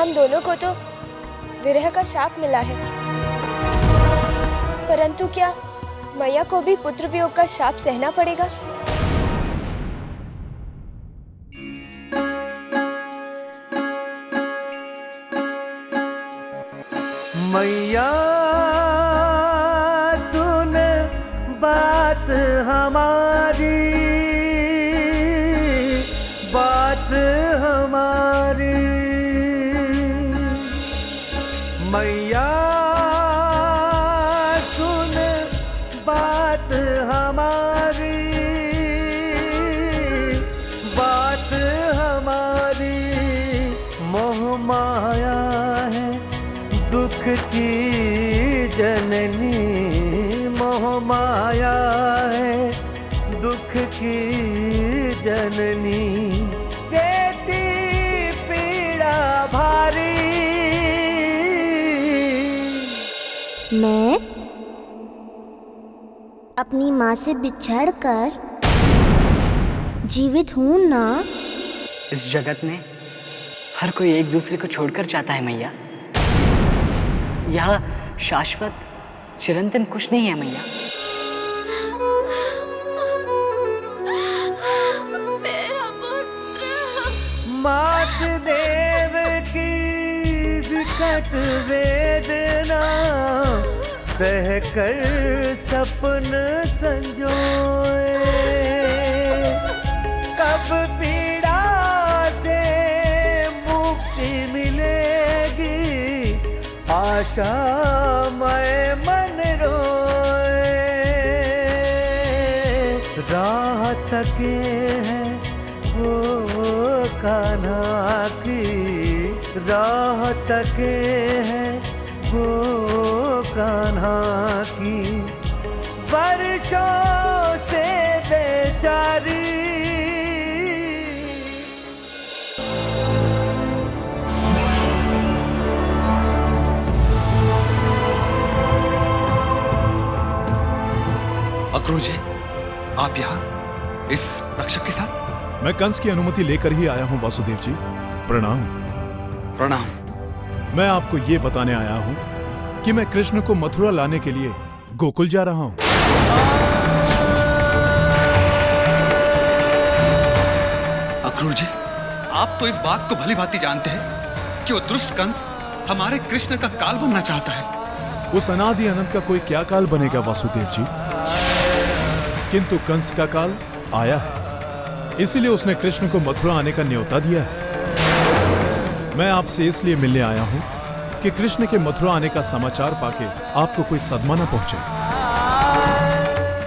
हम दोनों को तो विरह का शाप मिला है, परंतु क्या मैया को भी पुत्र वियोग का शाप सहना पड़ेगा? मैया सुन बात हमारी, बात हमारी। मैया सुन बात हमारी, बात हमारी। मोह माया है दुख की जननी, मोह माया है दुख की जननी। देती पीड़ा भारी। मैं अपनी माँ से बिछड़कर जीवित हूँ ना? इस जगत में हर कोई एक दूसरे को छोड़कर जाता है मैया। यह शाश्वत चिरंतन कुछ नहीं है मैया। मात देव की विकट वेदना सहकर सपन संजोए। कब पीड़ा से मुक्ति मिलेगी, आशा मैं मन रोए। राह तके हैं वो कान्हा की, राह तके हैं वो कान्हा की। वर्षों से बेचारी। अक्रूर जी, आप यहाँ इस रक्षक के साथ? मैं कंस की अनुमति लेकर ही आया हूँ वासुदेव जी। प्रणाम। प्रणाम। मैं आपको ये बताने आया हूँ कि मैं कृष्ण को मथुरा लाने के लिए गोकुल जा रहा हूँ। अक्रूर जी, आप तो इस बात को भली भांति जानते हैं कि वो दुष्ट कंस हमारे कृष्ण का काल बनना चाहता है। उस अनादि अनंत का कोई क्या काल बनेगा वासुदेव जी? किंतु कंस का काल आया है, इसीलिए उसने कृष्ण को मथुरा आने का न्योता दिया है। मैं आपसे इसलिए मिलने आया हूं कि कृष्ण के मथुरा आने का समाचार पाके आपको कोई सदमा न पहुंचे।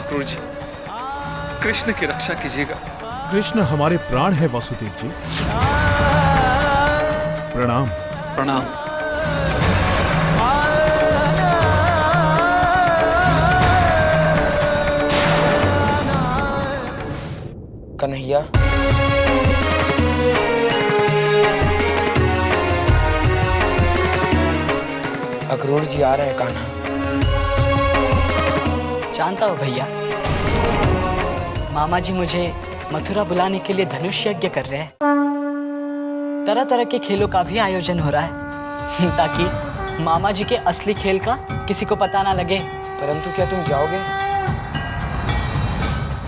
अक्रूर जी, कृष्ण की रक्षा कीजिएगा। कृष्ण हमारे प्राण है वासुदेव जी। प्रणाम। प्रणाम। कन्हैया, अक्रूर जी आ रहे हैं कान्हा। जानता हो भैया, मामा जी मुझे मथुरा बुलाने के लिए धनुष यज्ञ कर रहे हैं। तरह तरह के खेलों का भी आयोजन हो रहा है ताकि मामा जी के असली खेल का किसी को पता ना लगे। परंतु क्या तुम जाओगे?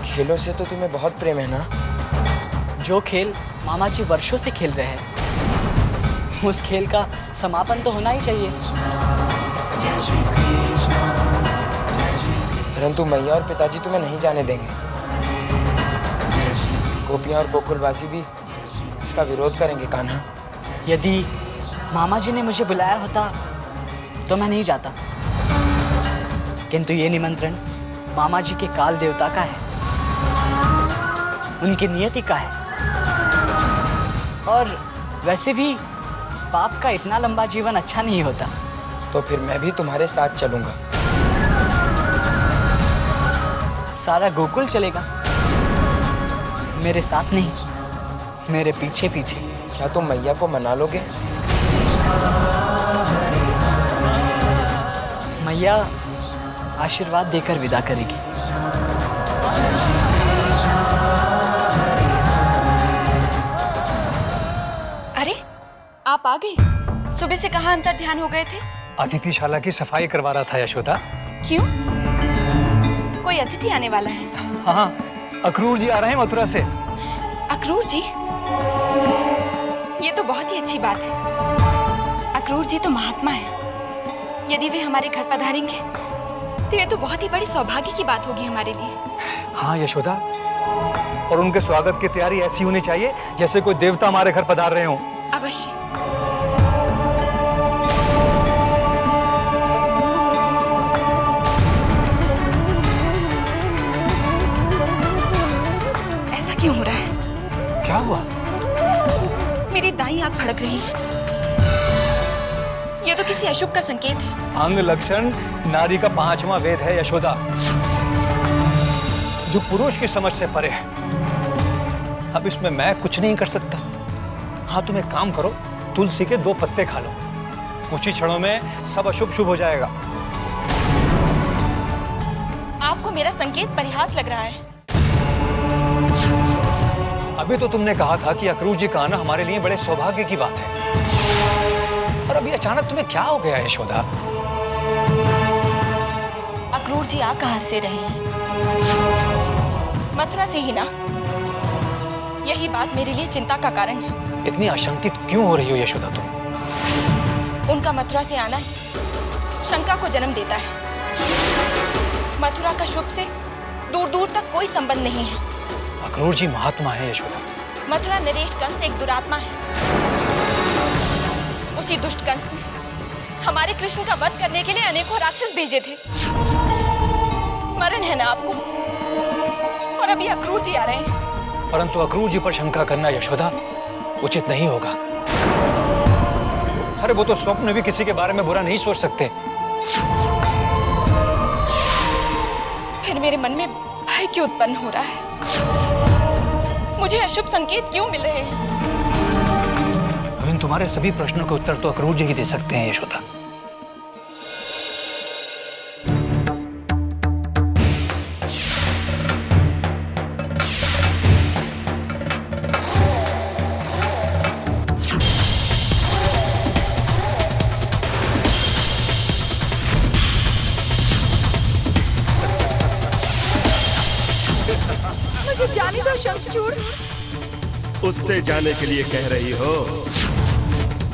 खेलों से तो तुम्हें बहुत प्रेम है ना? जो खेल मामा जी वर्षों से खेल रहे हैं, उस खेल का समापन तो होना ही चाहिए। परंतु मैया और पिताजी तुम्हें नहीं जाने देंगे। गोपियां और गोकुलवासी भी इसका विरोध करेंगे कान्हा। यदि मामा जी ने मुझे बुलाया होता तो मैं नहीं जाता, किंतु ये निमंत्रण मामा जी के काल देवता का है, उनकी नियति का है। और वैसे भी पाप का इतना लंबा जीवन अच्छा नहीं होता। तो फिर मैं भी तुम्हारे साथ चलूंगा। सारा गोकुल चलेगा, मेरे साथ नहीं, मेरे पीछे पीछे। क्या तुम मैया को मना लोगे? मैया आशीर्वाद देकर विदा करेगी। अरे, आप आ गए? सुबह से कहाँ अंतर ध्यान हो गए थे? अतिथिशाला की सफाई करवा रहा था यशोदा। क्यों? कोई अतिथि आने वाला है? हाँ, अक्रूर जी आ रहे हैं मथुरा से। अक्रूर जी? ये तो बहुत ही अच्छी बात है। अक्रूर जी तो महात्मा है। यदि वे हमारे घर पधारेंगे तो ये तो बहुत ही बड़ी सौभाग्य की बात होगी हमारे लिए। हाँ यशोदा, और उनके स्वागत की तैयारी ऐसी होनी चाहिए जैसे कोई देवता हमारे घर पधार रहे हों। अवश्य। ऐसा क्यों हो रहा है? क्या हुआ? मेरी दाईं आंख फड़क रही है। ये तो किसी अशुभ का संकेत है। अंग लक्षण नारी का 5वां वेद है यशोदा, जो पुरुष की समझ से परे है। अब इसमें मैं कुछ नहीं कर सकता। हाँ, तुम एक काम करो, तुलसी के 2 पत्ते खा लो, कुछ ही क्षणों में सब अशुभ शुभ हो जाएगा। आपको मेरा संकेत परिहास लग रहा है। अभी तो तुमने कहा था कि अक्रूर जी का आना हमारे लिए बड़े सौभाग्य की बात है, और अभी अचानक तुम्हें क्या हो गया यशोदा? अक्रूर जी आ कहाँ से रहे हैं? मथुरा से ही ना? यही बात मेरे लिए चिंता का कारण है। इतनी आशंकित क्यों हो रही हो यशोदा तुम? उनका मथुरा से आना ही शंका को जन्म देता है। मथुरा का शुभ से दूर दूर तक कोई संबंध नहीं है। अक्रूर जी महात्मा है यशोदा। मथुरा नरेश कंस एक दुरात्मा है। उसी दुष्ट कंस ने हमारे कृष्ण का वध करने के लिए अनेकों राक्षस भेजे थे। स्मरण है ना आपको? और अभी अक्रूर जी आ रहे हैं। परंतु अक्रूर जी पर शंका करना यशोदा उचित नहीं होगा। अरे वो तो स्वप्न भी किसी के बारे में बुरा नहीं सोच सकते। फिर मेरे मन में भय क्यों उत्पन्न हो रहा है? मुझे अशुभ संकेत क्यों मिल रहे हैं? इन तुम्हारे सभी प्रश्नों का उत्तर तो अक्रूर जी ही दे सकते हैं यशोदा। मुझे जाने दो शंखचूड़। उससे जाने के लिए कह रही हो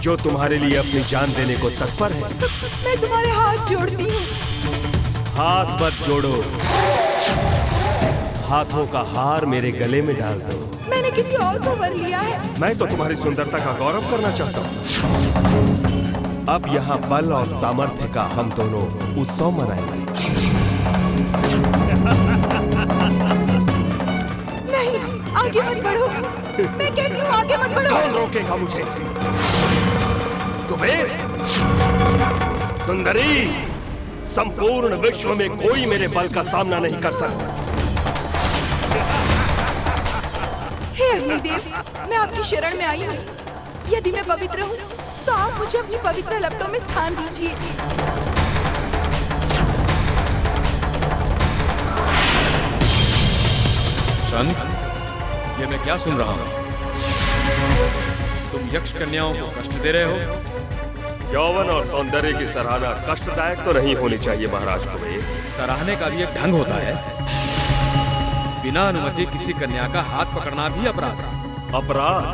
जो तुम्हारे लिए अपनी जान देने को तत्पर है? मैं तुम्हारे हाथ जोड़ती हूँ। हाथ मत जोड़ो, हाथों का हार मेरे गले में डाल दो। मैंने किसी और को वर लिया है। मैं तो तुम्हारी सुंदरता का गौरव करना चाहता हूँ। अब यहाँ बल और सामर्थ्य का हम दोनों उत्सव मनाएंगे। नहीं, आगे मत बढ़ो। मैं कहती हूँ आगे मत बढ़ो। कौन रोकेगा मुझे? कुबेर, सुंदरी, संपूर्ण विश्व में कोई मेरे बल का सामना नहीं कर सकता। हे अग्निदेव, मैं आपकी शरण में आई हूँ। यदि मैं पवित्र हूँ तो आप मुझे अपनी पवित्र लपटों में स्थान दीजिए। शंख, ये मैं क्या सुन रहा हूँ? तुम यक्ष कन्याओं को कष्ट दे रहे हो? यौवन और सौंदर्य की सराहना कष्टदायक तो नहीं होनी चाहिए महाराज कुबेर। सराहने का भी एक ढंग होता है। बिना अनुमति किसी कन्या का हाथ पकड़ना भी अपराध है। अपराध?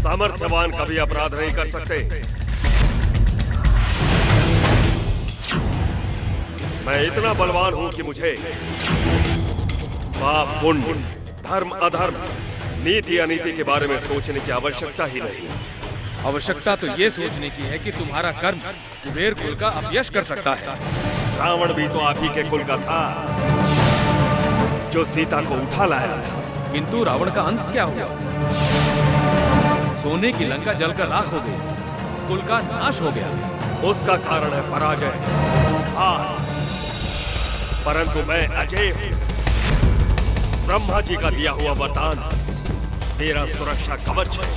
सामर्थ्यवान कभी अपराध नहीं कर सकते। मैं इतना बलवान हूं कि मुझे पाप पुण्य, धर्म अधर्म, नीति अनीति के बारे में सोचने की आवश्यकता ही नहीं। आवश्यकता तो ये सोचने की है कि तुम्हारा कर्म कुबेर कुल का अपयश कर सकता है। रावण भी तो आप ही के कुल का था, जो सीता को उठा लाया था। किंतु रावण का अंत क्या हुआ? सोने की लंका जलकर राख हो गई, कुल का नाश हो गया। उसका कारण है पराजय, हार। परंतु मैं अजय हूं। ब्रह्मा जी का दिया हुआ वरदान मेरा सुरक्षा कवच है।